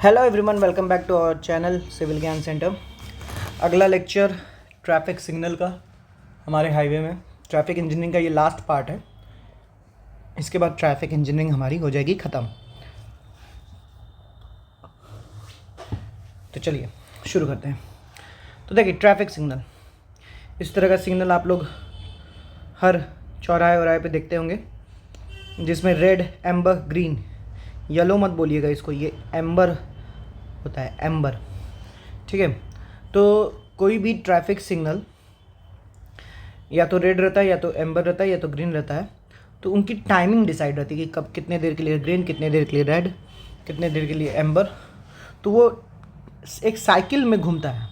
Hello everyone, welcome back to our channel civil Gyan centre. अगला lecture traffic signal का हमारे highway में traffic engineering का ये लास्ट पार्ट है। इसके बाद ट्रैफिक इंजीनियरिंग हमारी हो जाएगी ख़त्म। तो चलिए शुरू करते हैं। तो देखिए, ट्रैफिक सिग्नल इस तरह का सिग्नल आप लोग हर चौराहे पे देखते होंगे, जिसमें रेड, एम्बर, ग्रीन, येलो मत बोलिएगा इसको, ये एम्बर होता है, एम्बर। ठीक है, तो कोई भी ट्रैफिक सिग्नल या तो रेड रहता है, या तो एम्बर रहता है, या तो ग्रीन रहता है। तो उनकी टाइमिंग डिसाइड रहती है कि कब, कितने देर के लिए ग्रीन, कितने देर के लिए रेड, कितने देर के लिए एम्बर। तो वो एक साइकिल में घूमता है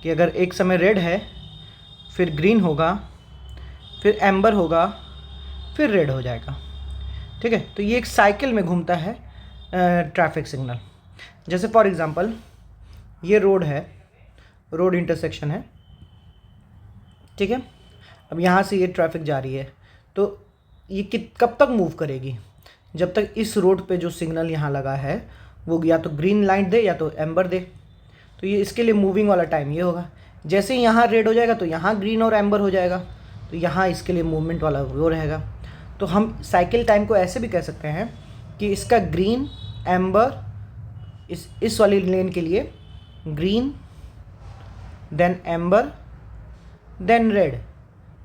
कि अगर एक समय रेड है, फिर ग्रीन होगा, फिर एम्बर होगा, फिर रेड हो जाएगा। ठीक है, तो ये एक साइकिल में घूमता है ट्रैफिक सिग्नल। जैसे फॉर एग्ज़ाम्पल ये रोड है, रोड इंटरसेक्शन है। ठीक है, अब यहाँ से ये ट्रैफिक जा रही है, तो ये कब तक मूव करेगी? जब तक इस रोड पे जो सिग्नल यहाँ लगा है वो या तो ग्रीन लाइट दे या तो एम्बर दे। तो ये इसके लिए मूविंग वाला टाइम ये होगा। जैसे ही यहाँ रेड हो जाएगा तो यहाँ ग्रीन और एम्बर हो जाएगा, तो यहाँ इसके लिए मूवमेंट वाला वो रहेगा। तो हम साइकिल टाइम को ऐसे भी कह सकते हैं कि इसका ग्रीन, एम्बर, इस वाली लेन के लिए green, then amber, then red.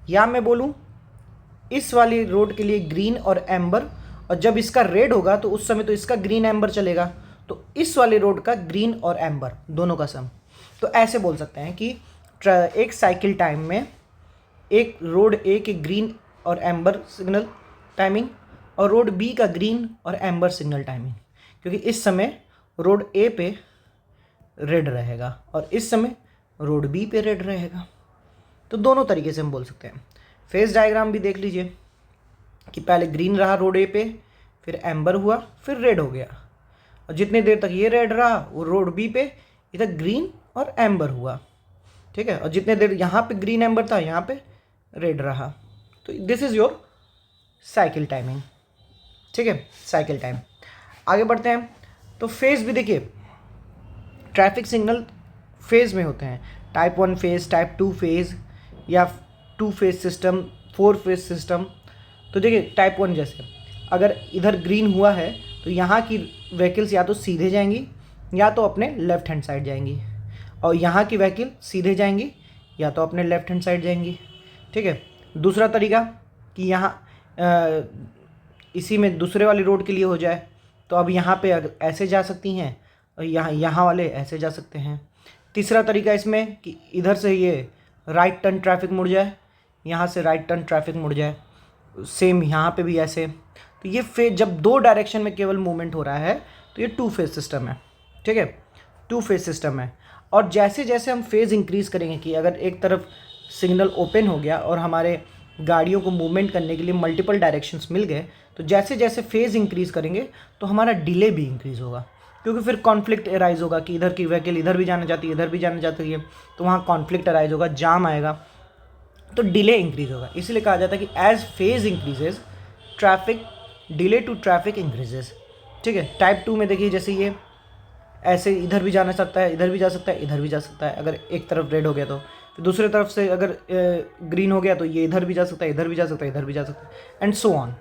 या मैं बोलूँ इस वाली रोड के लिए ग्रीन और एम्बर, और जब इसका रेड होगा तो उस समय तो इसका ग्रीन एम्बर चलेगा, तो इस वाली रोड का ग्रीन और एम्बर दोनों का सम। तो ऐसे बोल सकते हैं कि एक साइकिल टाइम में एक रोड ए के ग्रीन और एम्बर सिग्नल टाइमिंग और रोड बी का ग्रीन और एम्बर सिग्नल टाइमिंग, क्योंकि इस समय रोड ए पे रेड रहेगा और इस समय रोड बी पे रेड रहेगा। तो दोनों तरीके से हम बोल सकते हैं। फेज डायग्राम भी देख लीजिए कि पहले ग्रीन रहा रोड ए पे, फिर एम्बर हुआ, फिर रेड हो गया, और जितने देर तक ये रेड रहा वो रोड बी पे इधर ग्रीन और एम्बर हुआ। ठीक है, और जितने देर यहाँ पे ग्रीन एम्बर था यहाँ पे रेड रहा। तो this is your cycle timing. ठीक है, साइकिल टाइम। आगे बढ़ते हैं। तो फेज़ भी देखिए, ट्रैफिक सिग्नल फेज़ में होते हैं। टाइप 1 फेज़, टाइप 2 फेज़, या 2 फेज़ सिस्टम, 4 फेज़ सिस्टम। तो देखिए टाइप 1 जैसे अगर इधर ग्रीन हुआ है तो यहाँ की व्हीकल्स या तो सीधे जाएंगी या तो अपने लेफ़्ट हैंड साइड जाएंगी, और यहाँ की व्हीकल सीधे जाएंगी या तो अपने लेफ़्ट हैंड साइड जाएंगी। ठीक है, दूसरा तरीका कि यहाँ इसी में दूसरे वाली रोड के लिए हो जाए, तो अब यहाँ पे ऐसे जा सकती हैं और यहाँ वाले ऐसे जा सकते हैं। तीसरा तरीका इसमें कि इधर से ये राइट टर्न ट्रैफिक मुड़ जाए, यहाँ से राइट टर्न ट्रैफिक मुड़ जाए, सेम यहाँ पे भी ऐसे। तो ये फेज जब दो डायरेक्शन में केवल मूवमेंट हो रहा है तो ये 2 फेज सिस्टम है। ठीक है, 2 फेज सिस्टम है। और जैसे जैसे हम फेज़ इंक्रीज़ करेंगे कि अगर एक तरफ सिग्नल ओपन हो गया और हमारे गाड़ियों को मूवमेंट करने के लिए मल्टीपल डायरेक्शंस मिल गए, तो जैसे जैसे फेज़ इंक्रीज़ करेंगे तो हमारा डिले भी इंक्रीज़ होगा, क्योंकि फिर कॉन्फ्लिक्ट अराइज होगा कि इधर की व्हीकल इधर भी जाना चाहती है, इधर भी जाना चाहती है, तो वहाँ कॉन्फ्लिक्ट अराइज होगा, जाम आएगा, तो डिले इंक्रीज़ होगा। इसलिए कहा जाता है कि as phase increases traffic, delay to traffic increases. ठीक है, टाइप 2 में देखिए जैसे ये ऐसे इधर भी जाना सकता है, इधर भी जा सकता है, इधर भी जा सकता है। अगर एक तरफ रेड हो गया तो दूसरी तरफ से अगर ग्रीन हो गया तो ये इधर भी जा सकता है, इधर भी जा सकता है, इधर भी जा सकता है, एंड सो ऑन।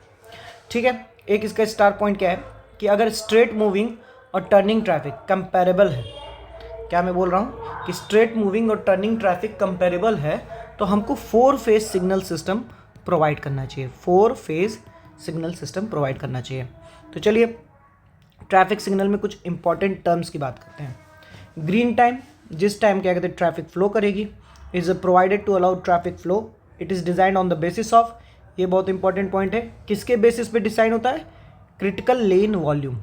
ठीक है, एक इसका स्टार पॉइंट क्या है कि अगर स्ट्रेट मूविंग और टर्निंग ट्रैफिक कंपेरेबल है, क्या मैं बोल रहा हूँ कि स्ट्रेट मूविंग और टर्निंग ट्रैफिक कंपेरेबल है, तो हमको 4 फेज सिग्नल सिस्टम प्रोवाइड करना चाहिए। 4 फेज सिग्नल सिस्टम प्रोवाइड करना चाहिए। तो चलिए ट्रैफिक सिग्नल में कुछ इंपॉर्टेंट टर्म्स की बात करते हैं। ग्रीन टाइम, जिस टाइम क्या कहते हैं ट्रैफिक फ्लो करेगी, is provided to allow traffic flow. It is designed on the basis of, ये बहुत इंपॉर्टेंट पॉइंट है, किसके बेसिस पे डिसाइड होता है? Critical lane volume.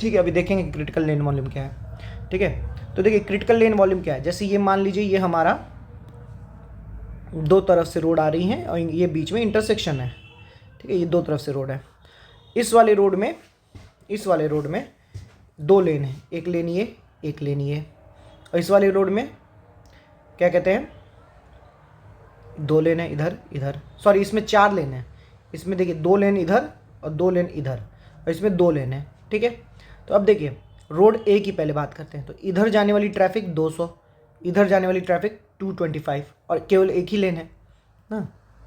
ठीक है, अभी देखेंगे क्रिटिकल लेन वॉल्यूम क्या है। ठीक है, तो देखिए क्रिटिकल लेन वॉल्यूम क्या है। जैसे ये मान लीजिए ये हमारा दो तरफ से रोड आ रही हैं और ये बीच में इंटरसेक्शन है। ठीक है, ये दो तरफ से रोड है। इस वाले रोड में 2 लेन है, एक लेन ये, एक लेन ये। और इस वाले रोड में क्या कहते हैं, 2 लेन है इधर, इधर, सॉरी इसमें 4 लेन है। इसमें देखिए 2 लेन इधर और 2 लेन इधर, और इसमें 2 लेन है। ठीक है, तो अब देखिए रोड ए की पहले बात करते हैं। तो इधर जाने वाली ट्रैफिक 200, इधर जाने वाली ट्रैफिक 225 और केवल एक ही लेन है ना,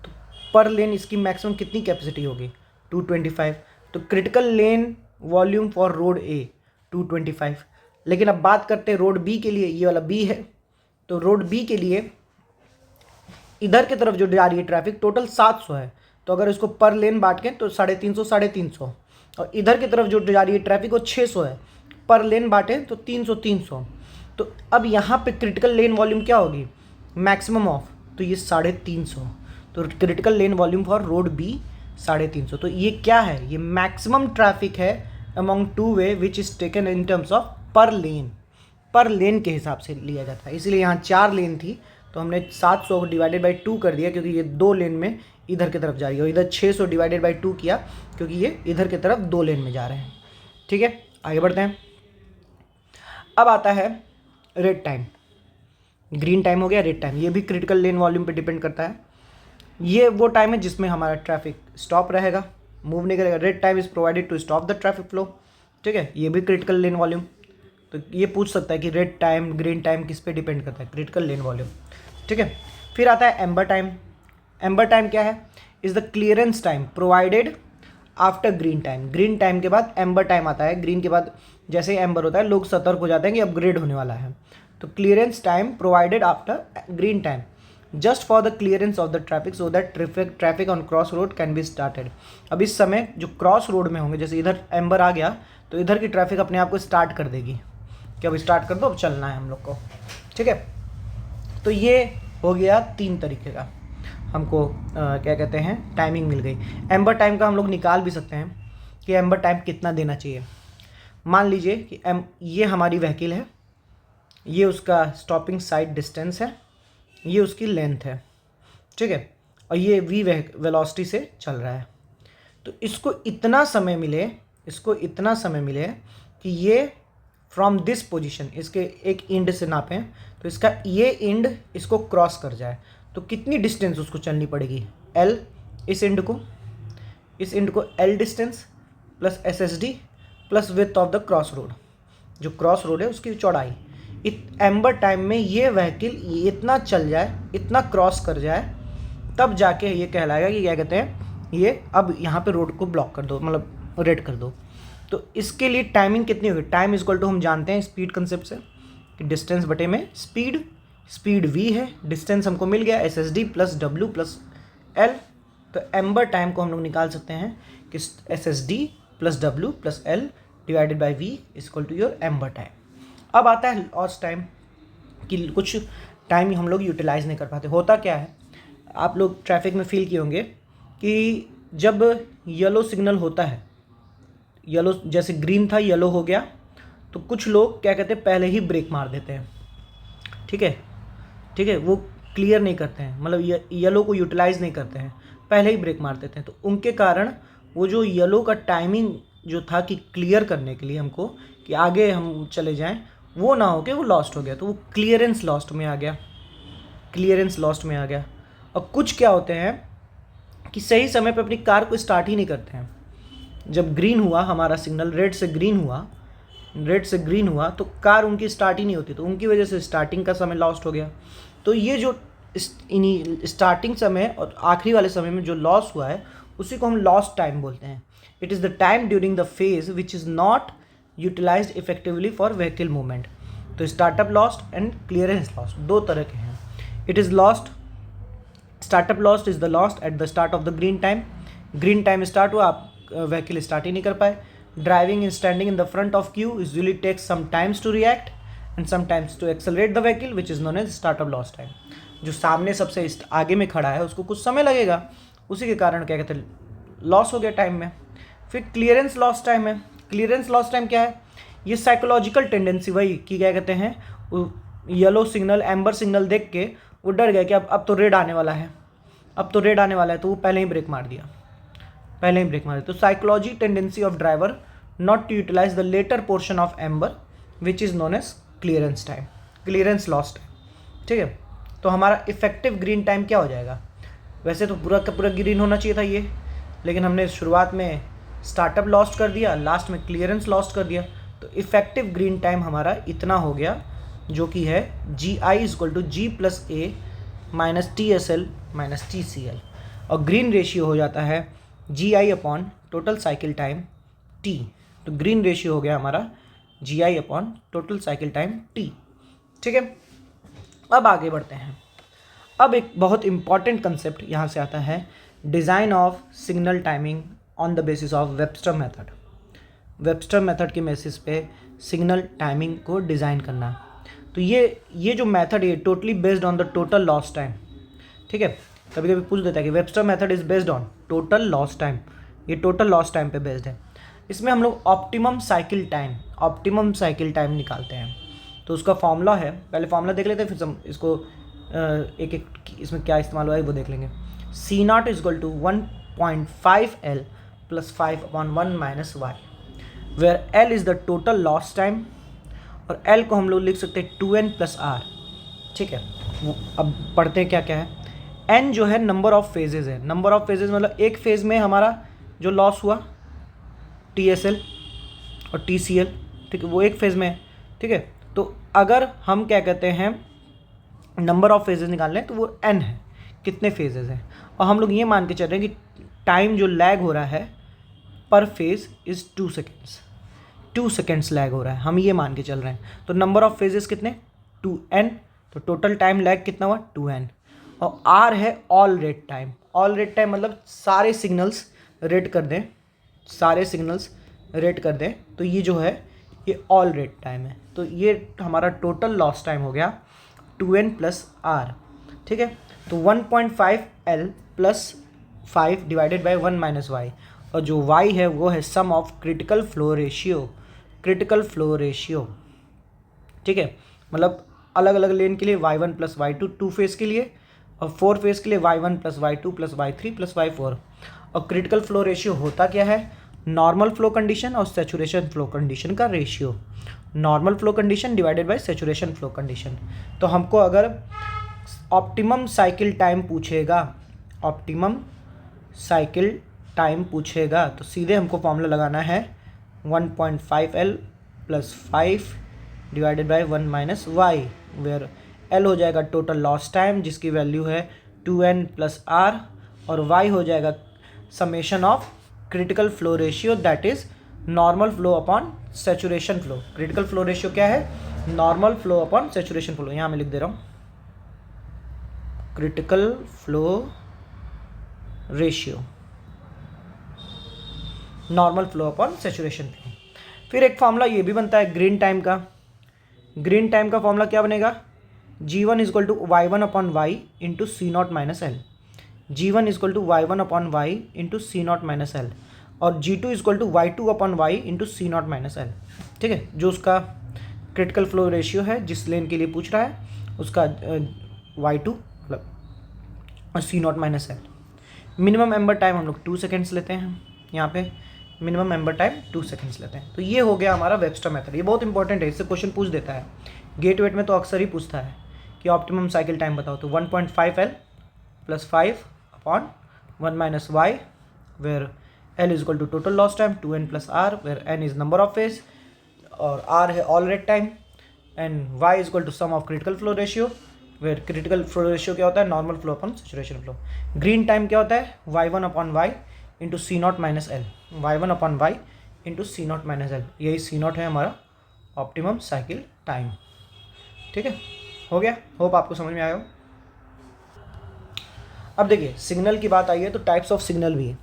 तो पर लेन इसकी मैक्सिमम कितनी कैपेसिटी होगी 225। तो critical lane volume for road A 225। लेकिन अब बात करते हैं रोड बी के लिए, ये वाला बी है। तो रोड बी के लिए इधर की तरफ जो जा रही है ट्रैफिक टोटल 700 है, तो अगर इसको पर लेन बांट के तो 350 और इधर की तरफ जो जा रही है ट्रैफिक वो 600 है, पर लेन बांटे तो 300। तो अब यहाँ पे क्रिटिकल लेन वॉल्यूम क्या होगी मैक्सिमम ऑफ, तो ये 350। तो critical lane volume for road B 350। तो ये क्या है, ये मैक्सिमम ट्रैफिक है among two way which is taken in terms of per lane के हिसाब से लिया जाता है। इसलिए यहाँ 4 लेन थी तो हमने 700 को डिवाइडेड बाई 2 कर दिया, क्योंकि ये 2 लेन में इधर की तरफ जा रही है, और इधर 600 डिवाइडेड बाई 2 किया क्योंकि ये इधर की तरफ 2 लेन में जा रहे हैं। ठीक है, आगे बढ़ते हैं। अब आता है रेड टाइम, ग्रीन टाइम हो गया, रेड टाइम। ये भी क्रिटिकल लेन वॉल्यूम पे डिपेंड करता है। ये वो टाइम है जिसमें हमारा ट्रैफिक स्टॉप रहेगा, मूव नहीं करेगा। Red time is provided to stop the traffic flow. ठीक है, ये भी क्रिटिकल लेन वॉल्यूम। तो ये पूछ सकता है कि रेड टाइम ग्रीन टाइम किस पे डिपेंड करता है, क्रिटिकल लेन वॉल्यूम। ठीक है, फिर आता है एम्बर टाइम। एम्बर टाइम क्या है, is the clearance time provided after green time. Green time के बाद एम्बर टाइम आता है। ग्रीन के बाद जैसे ही एम्बर होता है लोग सतर्क हो जाते हैं कि अपग्रेड होने वाला है। तो clearance time provided after green time just for the clearance of the traffic so that traffic on cross road can be started. अब इस समय जो क्रॉस रोड में होंगे, जैसे इधर एम्बर आ गया तो इधर की ट्रैफिक अपने आप को स्टार्ट कर देगी कि अब स्टार्ट कर दो, अब चलना है हम लोग को। ठीक है, तो ये हो गया 3 तरीके का हमको क्या कहते हैं टाइमिंग मिल गई। एम्बर टाइम का हम लोग निकाल भी सकते हैं कि एम्बर टाइम कितना देना चाहिए। मान लीजिए कि ये हमारी व्हीकल है, ये उसका स्टॉपिंग साइड डिस्टेंस है, ये उसकी लेंथ है। ठीक है, और ये वी वेलोसिटी से चल रहा है। तो इसको इतना समय मिले कि ये फ्रॉम दिस पोजीशन इसके एक एंड से नापें तो इसका ये एंड इसको क्रॉस कर जाए, तो कितनी डिस्टेंस उसको चलनी पड़ेगी L, इस एंड को L distance plus SSD plus width of the cross road, जो क्रॉस रोड है उसकी चौड़ाई। एम्बर टाइम में ये व्हीकल इतना चल जाए, इतना क्रॉस कर जाए, तब जाके ये कहलाएगा कि क्या कहते हैं, ये अब यहाँ पे रोड को ब्लॉक कर दो, मतलब रेड कर दो। तो इसके लिए टाइमिंग कितनी होगी, टाइम इक्वल टू हम जानते हैं स्पीड कंसेप्ट से कि डिस्टेंस बटे में स्पीड v है, डिस्टेंस हमको मिल गया SSD plus W plus L। तो एम्बर टाइम को हम लोग निकाल सकते हैं कि SSD plus W plus L divided by V equal to your amber time. अब आता है लॉस्ट टाइम कि कुछ टाइम हम लोग यूटिलाइज नहीं कर पाते। होता क्या है, आप लोग ट्रैफिक में फील किए होंगे कि जब येलो सिग्नल होता है, येलो जैसे ग्रीन था येलो हो गया, तो कुछ लोग क्या कहते हैं पहले ही ब्रेक मार देते हैं। ठीक है, वो क्लियर नहीं करते हैं, मतलब येलो को यूटिलाइज नहीं करते हैं, पहले ही ब्रेक मार देते हैं। तो उनके कारण वो जो येलो का टाइमिंग जो था कि क्लियर करने के लिए हमको कि आगे हम चले जाएं, वो ना हो के वो लॉस्ट हो गया, तो वो क्लियरेंस लॉस्ट में आ गया। और कुछ क्या होते हैं कि सही समय पे अपनी कार को स्टार्ट ही नहीं करते हैं। जब ग्रीन हुआ हमारा सिग्नल, रेड से ग्रीन हुआ तो कार उनकी स्टार्ट ही नहीं होती, तो उनकी वजह से स्टार्टिंग का समय लॉस्ट हो गया। तो ये जो स्टार्टिंग समय और आखिरी वाले समय में जो लॉस हुआ है उसी को हम लॉस्ट टाइम बोलते हैं। It is the time during the phase which is not utilised effectively for vehicle movement. तो startup lost and clearance lost 2 तरह के हैं। It is lost, startup lost is the lost at the start of the green time start हुआ, आप vehicle start ही नहीं कर पाए। Driving and standing in the front of queue usually takes some times to react and sometimes to accelerate the vehicle which is known as startup lost time. जो सामने सबसे आगे में खड़ा है उसको कुछ समय लगेगा, उसी के कारण क्या कहते हैं लॉस हो गया टाइम में। फिर क्लियरेंस लॉस्ट टाइम है। क्लियरेंस लॉस्ट टाइम क्या है, ये साइकोलॉजिकल टेंडेंसी वही कि क्या कहते हैं येलो सिग्नल एम्बर सिग्नल देख के वो डर गया कि अब तो रेड आने वाला है, तो वो पहले ही ब्रेक मार दिया। तो psychology tendency of driver not to utilize the latter portion of amber which is known as clearance lost time. ठीक है, तो हमारा इफेक्टिव ग्रीन टाइम क्या हो जाएगा, वैसे तो पूरा का पूरा ग्रीन होना चाहिए था ये, लेकिन हमने शुरुआत में स्टार्टअप लॉस्ट कर दिया, लास्ट में क्लियरेंस लॉस्ट कर दिया, तो इफ़ेक्टिव ग्रीन टाइम हमारा इतना हो गया, जो कि है GI equal to G+A minus TSL minus TCL, और ग्रीन रेशियो हो जाता है GI upon total cycle time T। तो ग्रीन रेशियो हो गया हमारा GI upon total cycle time T। ठीक है, अब आगे बढ़ते हैं। अब एक बहुत इंपॉर्टेंट कंसेप्ट यहाँ से आता है, design of signal timing on the basis of Webster method. Webster method के बेसिस पे सिग्नल टाइमिंग को डिज़ाइन करना। तो ये जो मेथड है totally based on the total loss time. ठीक है, कभी कभी पूछ देता है कि Webster method is based on total loss time, ये टोटल लॉस टाइम पे बेस्ड है। इसमें हम लोग ऑप्टिमम साइकिल टाइम निकालते हैं। तो उसका फॉर्मूला है, पहले फॉर्मूला देख लेते हैं, फिर हम इसको एक एक इसमें क्या इस्तेमाल हुआ है वो देख लेंगे। C0 equal to 1.5L plus 5/1 minus y, where L is the total loss time, और L को हम लोग लिख सकते हैं 2n प्लस r। ठीक है, अब पढ़ते हैं क्या क्या है। n जो है नंबर ऑफ फेजेज़ है, नंबर ऑफ फेजेज़ मतलब एक फेज़ में हमारा जो लॉस हुआ TSL और TCL, ठीक है, वो एक फेज़ में है। ठीक है, तो अगर हम क्या कहते हैं नंबर ऑफ फेजेस निकाल लें तो वो n है, कितने फेजेस हैं, और हम लोग ये मान के चल रहे हैं कि टाइम जो लैग हो रहा है पर phase is 2 seconds, 2 seconds lag हो रहा है, हम ये मान के चल रहे हैं। तो नंबर ऑफ फेजेस कितने 2n, तो टोटल टाइम लैग कितना हुआ 2n, और r है all red time. All red time मतलब सारे सिग्नल्स रेट कर दें, सारे सिग्नल्स रेट कर दें, तो ये जो है ये ऑल रेट टाइम है। तो ये हमारा टोटल लॉस टाइम हो गया 2n प्लस r। ठीक है, तो 1.5L plus 5 divided by 1 minus y, और जो y है वो है सम ऑफ क्रिटिकल फ्लो रेशियो। ठीक है, मतलब अलग अलग लेन के लिए y1 प्लस y2 2 फेज़ के लिए, और 4 फेज़ के लिए y1 plus y2 plus y3 plus y4। और क्रिटिकल फ्लो रेशियो होता क्या है, नॉर्मल फ्लो कंडीशन और सैचुरेशन फ्लो कंडीशन का ratio, normal flow condition divided by saturation flow condition. तो हमको अगर ऑप्टिमम साइकिल टाइम पूछेगा तो सीधे हमको फॉर्मूला लगाना है 1.5L plus 5 divided by 1 minus y, where L हो जाएगा टोटल लॉस टाइम जिसकी वैल्यू है 2n प्लस r, और y हो जाएगा summation of critical flow ratio that is normal flow upon saturation flow. Critical flow ratio क्या है, normal flow upon saturation flow. यहाँ मैं लिख दे रहा हूँ critical flow ratio, normal flow upon saturation flow. फिर एक फॉर्मूला ये भी बनता है ग्रीन टाइम का। ग्रीन टाइम का फॉर्मूला क्या बनेगा, G1 equal to y1 upon Y into C0 minus L, G1 equal to y1 upon Y into C0 minus L, और G2 equal to y2 upon Y into C0 minus L. ठीक है, जो उसका critical flow ratio है जिस लेन के लिए पूछ रहा है उसका y2 मतलब और C0 minus L. Minimum amber time हम लोग 2 सेकेंड्स लेते हैं, यहाँ पे मिनिमम एम्बर टाइम 2 सेकेंड्स लेते हैं। तो ये हो गया हमारा वेबस्टर मेथड। ये बहुत इंपॉर्टेंट है, इससे क्वेश्चन पूछ देता है, गेट वेट में तो अक्सर ही पूछता है कि ऑप्टिमम साइकिल टाइम बताओ। तो 1.5L plus 5 upon 1 minus y, where L is equal to total loss time 2n plus r, where n is number of phase और r है all red time, and y is equal to sum of critical flow ratio, where critical flow ratio क्या होता है, normal flow upon saturation flow. Green time क्या होता है, y1 upon Y into C0 minus L, y1 upon Y into C0 minus L, यही C0 है हमारा optimum cycle time. ठीक है, हो गया, होप आपको समझ में आया हो। अब देखिए सिग्नल की बात आई है तो टाइप्स ऑफ सिग्नल भी है।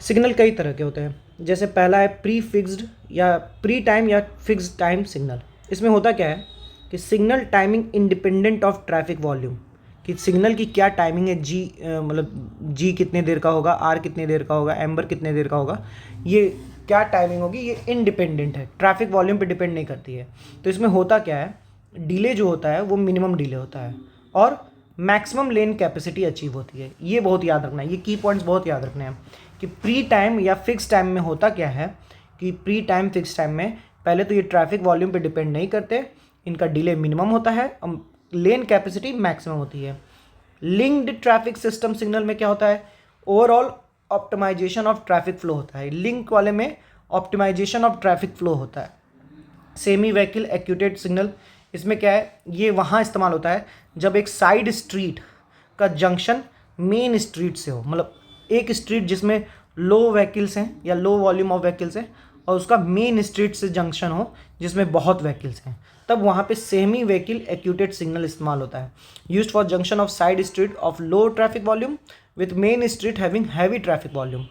सिग्नल कई तरह के होते हैं, जैसे पहला है प्री फिक्स्ड या प्री टाइम या फिक्स्ड टाइम सिग्नल। इसमें होता क्या है कि signal timing independent of traffic volume, कि सिग्नल की क्या टाइमिंग है, जी मतलब जी कितने देर का होगा, आर कितने देर का होगा, एम्बर कितने देर का होगा, ये क्या टाइमिंग होगी, ये इंडिपेंडेंट है, ट्रैफिक वॉल्यूम पे डिपेंड नहीं करती है। तो इसमें होता क्या है, डिले जो होता है वो मिनिमम डिले होता है और मैक्सिमम लेन कैपेसिटी अचीव होती है। ये बहुत याद रखना है, ये की पॉइंट्स बहुत याद रखने हैं कि प्री टाइम या फिक्स टाइम में होता क्या है कि प्री टाइम फिक्स टाइम में पहले तो ये ट्रैफिक वॉल्यूम पे डिपेंड नहीं करते, इनका डिले मिनिमम होता है, लेन कैपेसिटी मैक्सिमम होती है। लिंक्ड ट्रैफिक सिस्टम सिग्नल में क्या होता है, overall optimization of traffic flow होता है। लिंक वाले में ऑप्टिमाइजेशन ऑफ ट्रैफिक फ्लो होता है। सेमी व्हीकल एक्यूटेड सिग्नल, इसमें क्या है, ये वहाँ इस्तेमाल होता है जब एक साइड स्ट्रीट का जंक्शन मेन स्ट्रीट से हो, मतलब एक स्ट्रीट जिसमें लो व्हीकल्स हैं या लो वॉल्यूम ऑफ व्हीकल्स हैं और उसका मेन स्ट्रीट से जंक्शन हो जिसमें बहुत व्हीकल्स हैं, तब वहाँ पे सेमी व्हीकल एक्यूटेड सिग्नल इस्तेमाल होता है। Used for junction of side street of low traffic volume with main street having heavy traffic volume.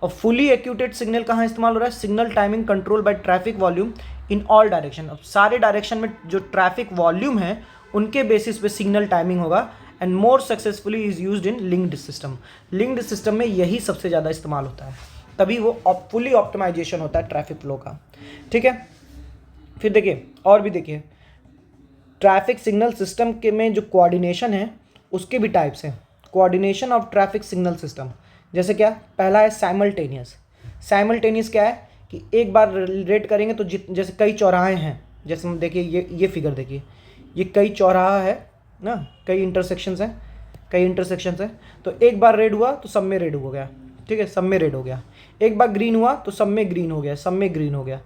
और फुली एक्यूटेड सिग्नल कहाँ इस्तेमाल हो रहा है, signal timing control by traffic volume in all direction. अब सारे डायरेक्शन में जो ट्रैफिक वॉल्यूम है उनके बेसिस पे सिग्नल टाइमिंग होगा and more successfully is used in linked system. Linked system में यही सबसे ज़्यादा इस्तेमाल होता है, तभी वो फुली ऑप्टिमाइजेशन होता है ट्रैफिक फ्लो का। ठीक है, फिर देखिए और भी देखिए, ट्रैफिक सिग्नल सिस्टम के में जो कोऑर्डिनेशन है उसके भी टाइप्स हैं। Coordination of traffic signal system, जैसे क्या, पहला है साइमल्टेनियस। साइमल्टेनियस क्या है कि एक बार रेट करेंगे तो जैसे कई चौराहे हैं, जैसे हम देखिए ये फिगर देखिए, ये कई चौराहा है ना, कई इंटरसेक्शंस हैं, तो एक बार रेड हुआ तो सब में रेड हो गया। ठीक है, सब में रेड हो गया। एक बार ग्रीन हुआ तो सब में ग्रीन हो गया, सब में ग्रीन हो गया,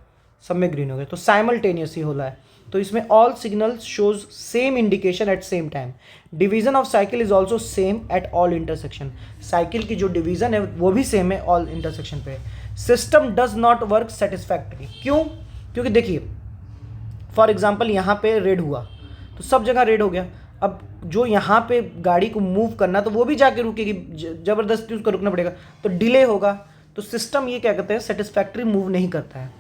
सब में ग्रीन हो गया, तो साइमल्टेनियस ही हो रहा है। तो इसमें all signals shows same indication at same time. Division of cycle is also same at all intersection. Cycle की जो डिवीजन है वो भी सेम है ऑल इंटरसेक्शन पे। System does not work satisfactory, क्यों? क्योंकि देखिए फॉर एग्जाम्पल यहाँ पे रेड हुआ तो सब जगह रेड हो गया, अब जो यहाँ पे गाड़ी को मूव करना तो वो भी जाके रुकेगी, ज़बरदस्ती उसको रुकना पड़ेगा, तो डिले होगा। तो सिस्टम ये क्या कहते हैं, सेटिस्फैक्टरी मूव नहीं करता है।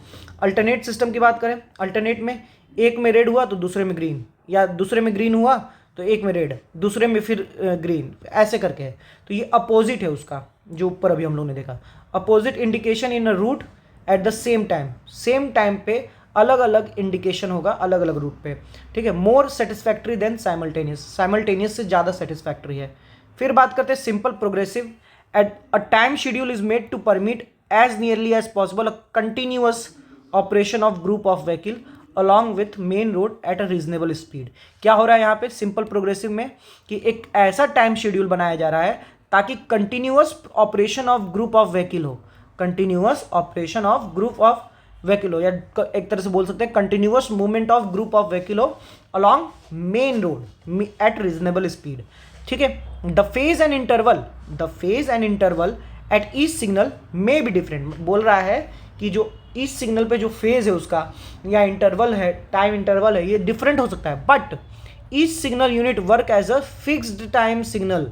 अल्टरनेट सिस्टम की बात करें, अल्टरनेट में एक में रेड हुआ तो दूसरे में ग्रीन, या दूसरे में ग्रीन हुआ तो एक में रेड, दूसरे में फिर ग्रीन, ऐसे करके है। तो ये अपोजिट है उसका, जो ऊपर अभी हम लोग ने देखा, opposite indication in a route at the same time पे अलग अलग इंडिकेशन होगा अलग अलग रूट पे। ठीक है, मोर सेटिस्फैक्टरी देन साइमल्टेनियस से ज़्यादा सेटिस्फैक्टरी है। फिर बात करते हैं simple progressive. At a time schedule is made to permit as nearly as possible a continuous operation of group of vehicle along with main road at a reasonable speed. क्या हो रहा है यहाँ पे सिंपल प्रोग्रेसिव में कि एक ऐसा टाइम शेड्यूल बनाया जा रहा है ताकि continuous operation of group of vehicle हो, continuous operation of group of vehicle हो, या एक तरह से बोल सकते हैं continuous movement of group of vehicle हो along main road at reasonable speed. ठीक है, the phase and interval at each signal may be different. बोल रहा है कि जो ईच सिग्नल पे जो फेज है उसका या इंटरवल है, टाइम इंटरवल है, ये डिफरेंट हो सकता है, but each signal unit work as a fixed time signal.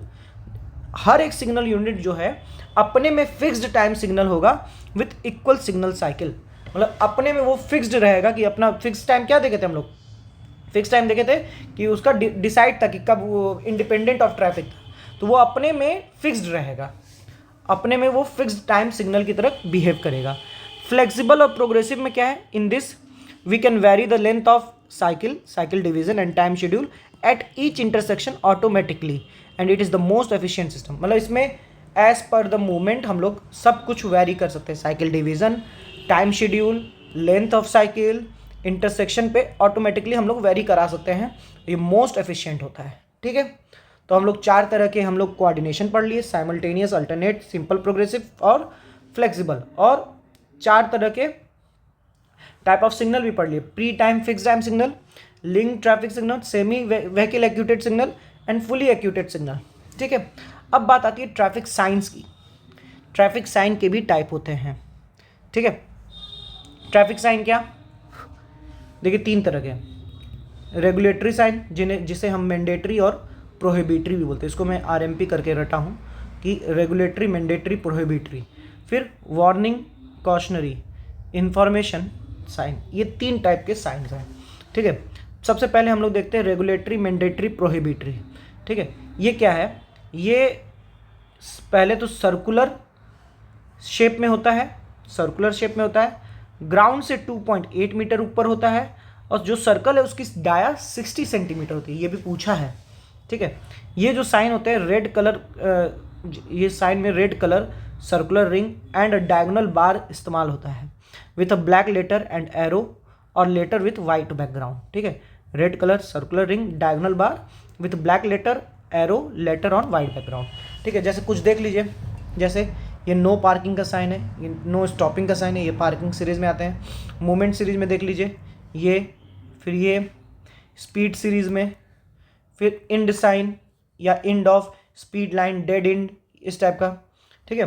हर एक सिग्नल यूनिट जो है अपने में फिक्स्ड टाइम सिग्नल होगा विथ इक्वल सिग्नल साइकिल, मतलब अपने में वो फिक्स्ड रहेगा कि अपना फिक्स टाइम क्या देखे थे हम लोग, फिक्स टाइम देखे थे कि उसका डिसाइड था कि कब वो इंडिपेंडेंट ऑफ ट्रैफिक था, तो वो अपने में फिक्स्ड रहेगा, अपने में वो फिक्स्ड टाइम सिग्नल की तरह बिहेव करेगा। फ्लेक्सिबल और प्रोग्रेसिव में क्या है, in this we can vary the length of cycle division and time schedule at each intersection automatically and it is the most efficient system. मतलब इसमें एज पर द मूवमेंट हम लोग सब कुछ वेरी कर सकते हैं, cycle division, time schedule, length of cycle, intersection पे ऑटोमेटिकली हम लोग वेरी करा सकते हैं, ये मोस्ट एफिशिएंट होता है। ठीक है, तो हम लोग 4 तरह के हम लोग कोऑर्डिनेशन पढ़ लिए, साइमल्टेनियस, अल्टरनेट, सिंपल प्रोग्रेसिव और फ्लेक्सिबल, और 4 तरह के टाइप ऑफ सिग्नल भी पढ़ लिए, pre time fix time signal, link traffic signal, semi vehicle acquitted signal and fully acquitted signal. ठीक है, अब बात आती है ट्रैफिक साइंस की। ट्रैफिक साइन के भी टाइप होते हैं। ठीक है, ट्रैफिक साइन क्या, देखिए 3 तरह के, रेगुलेटरी साइन जिसे हम मैंडेटरी और प्रोहिबिटरी भी बोलते हैं, इसको मैं RMP करके रटा हूँ कि रेगुलेटरी, मैंडेटरी, प्रोहिबिटरी। फिर वार्निंग, कॉशनरी, इंफॉर्मेशन साइन, ये 3 टाइप के साइंस हैं। ठीक है, सबसे पहले हम लोग देखते हैं रेगुलेटरी, मैंडेटरी, प्रोहिबिटरी। ठीक है, ये क्या है, ये पहले तो सर्कुलर शेप में होता है, ग्राउंड से 2.8 मीटर ऊपर होता है, और जो सर्कल है उसकी डाया 60 सेंटीमीटर होती है, ये भी पूछा है। ठीक है, ये जो साइन होते हैं रेड कलर, ये साइन में red colour, circular ring and diagonal bar इस्तेमाल होता है with a black letter and arrow और लेटर विथ वाइट बैकग्राउंड। ठीक है, red colour, circular ring, diagonal bar with black letter, arrow, letter on white background. ठीक है, जैसे कुछ देख लीजिए, जैसे ये नो पार्किंग का साइन है, ये नो स्टॉपिंग का साइन है, ये पार्किंग सीरीज़ में आते हैं। मोमेंट सीरीज़ में देख लीजिए ये, फिर ये स्पीड सीरीज़ में, फिर इंड साइन या end of, speed line, dead end, इस टाइप का। ठीक है,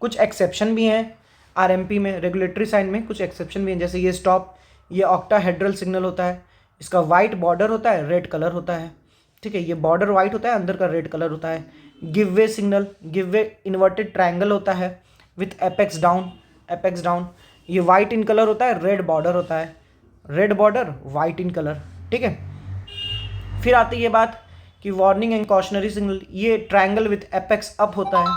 कुछ एक्सेप्शन भी हैं आरएमपी में, रेगुलेटरी साइन में कुछ एक्सेप्शन भी हैं, जैसे ये स्टॉप, ये ऑक्टाहेड्रल सिग्नल होता है, इसका वाइट बॉर्डर होता है, रेड कलर होता है। ठीक है, ये बॉर्डर वाइट होता है, अंदर का रेड कलर होता है। Give way signal, give way inverted triangle होता है with apex down, apex down, ये वाइट इन कलर होता है, रेड बॉर्डर होता है, red border white in colour. ठीक है, फिर आती है ये बात कि वार्निंग एंड कॉशनरी सिग्नल, ये ट्रायंगल विथ एपेक्स अप होता है,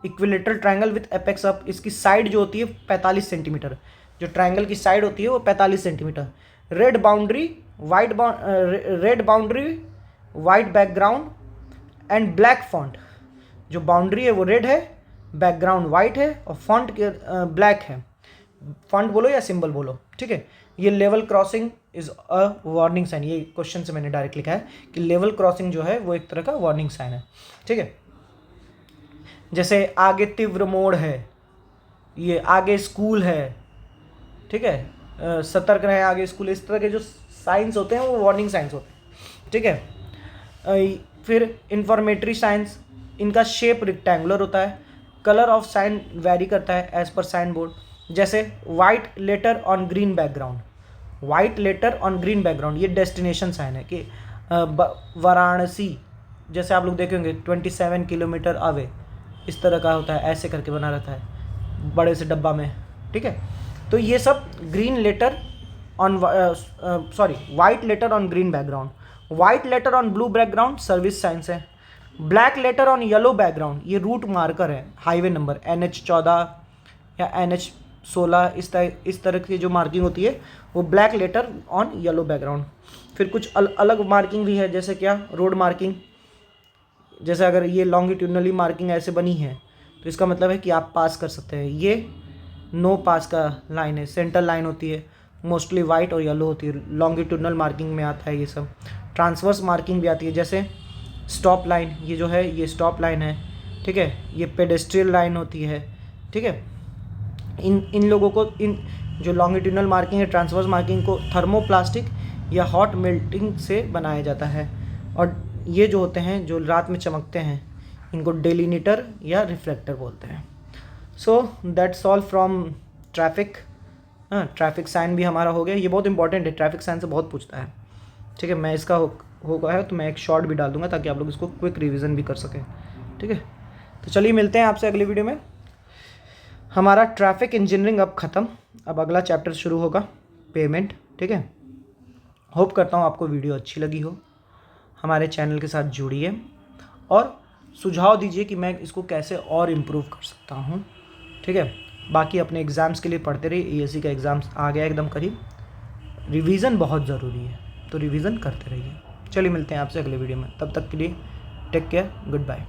equilateral triangle with apex up, इसकी साइड जो होती है 45 सेंटीमीटर, जो ट्रायंगल की साइड होती है वो 45 centimetre. Red boundary, red boundary, white background and black font, जो बाउंड्री है वो रेड है, बैकग्राउंड वाइट है और फॉन्ट ब्लैक है। फॉन्ट बोलो या सिंबल बोलो। ठीक है, ये level crossing is a warning sign, ये क्वेश्चन से मैंने डायरेक्ट लिखा है कि लेवल क्रॉसिंग जो है वो एक तरह का वार्निंग साइन है। ठीक है, जैसे आगे तीव्र मोड़ है, ये आगे स्कूल है। ठीक है, सतर्क रहे आगे स्कूल, इस तरह के जो साइंस होते हैं वो वार्निंग साइंस होते हैं। ठीक है, फिर इंफॉर्मेटरी साइंस, इनका शेप रेक्टेंगुलर होता है, कलर ऑफ साइन वेरी करता है एज पर साइन बोर्ड, जैसे white letter on green background, white letter on green background, ये डेस्टिनेशन साइन है कि वाराणसी, जैसे आप लोग देखेंगे 27 किलोमीटर अवे, इस तरह का होता है, ऐसे करके बना रहता है बड़े से डब्बा में। ठीक है, तो ये सब green letter on white letter on green background, white letter on blue background service signs है, black letter on yellow background, ये रूट मार्कर है, हाईवे नंबर NH14 या NH16, इस तरह की जो मार्किंग होती है वो black letter on yellow background. फिर कुछ अलग मार्किंग भी है, जैसे क्या, रोड मार्किंग, जैसे अगर ये लॉन्गिट्यूडनली मार्किंग ऐसे बनी है तो इसका मतलब है कि आप पास कर सकते हैं, ये नो पास का लाइन है, सेंटर लाइन होती है, मोस्टली वाइट और येलो होती है, लॉन्गिट्यूडनल मार्किंग में आता है ये सब। ट्रांसवर्स मार्किंग भी आती है, जैसे स्टॉप लाइन, ये जो है ये स्टॉप लाइन है। ठीक है, ये पेडेस्ट्रियल लाइन होती है। ठीक है, इन लोगों को, इन जो लॉन्गिट्यूडनल मार्किंग है, ट्रांसवर्स मार्किंग को थर्मोप्लास्टिक या हॉट मेल्टिंग से बनाया जाता है, और ये जो होते हैं जो रात में चमकते हैं इनको डेलिनीटर या रिफ्लेक्टर बोलते हैं। So that's all from traffic. Traffic sign भी हमारा हो गया, ये बहुत इंपॉर्टेंट है, ट्रैफिक साइन से बहुत पूछता है। ठीक है, मैं इसका होगा है तो मैं एक शॉर्ट भी डाल दूंगा ताकि आप लोग इसको क्विक रिवीजन भी कर सकें। ठीक है, तो चलिए मिलते हैं आपसे अगली वीडियो में। हमारा ट्रैफिक इंजीनियरिंग अब ख़त्म, अब अगला चैप्टर शुरू होगा, पेमेंट। ठीक है, होप करता हूँ आपको वीडियो अच्छी लगी हो, हमारे चैनल के साथ जुड़िए और सुझाव दीजिए कि मैं इसको कैसे और इम्प्रूव कर सकता हूँ। ठीक है, बाकी अपने एग्ज़ाम्स के लिए पढ़ते रहिए, ASC का एग्ज़ाम्स आ गया एकदम करीब, रिवीजन बहुत ज़रूरी है, तो रिवीजन करते रहिए। चलिए मिलते हैं आपसे अगले वीडियो में, तब तक के लिए टेक केयर, गुड बाय।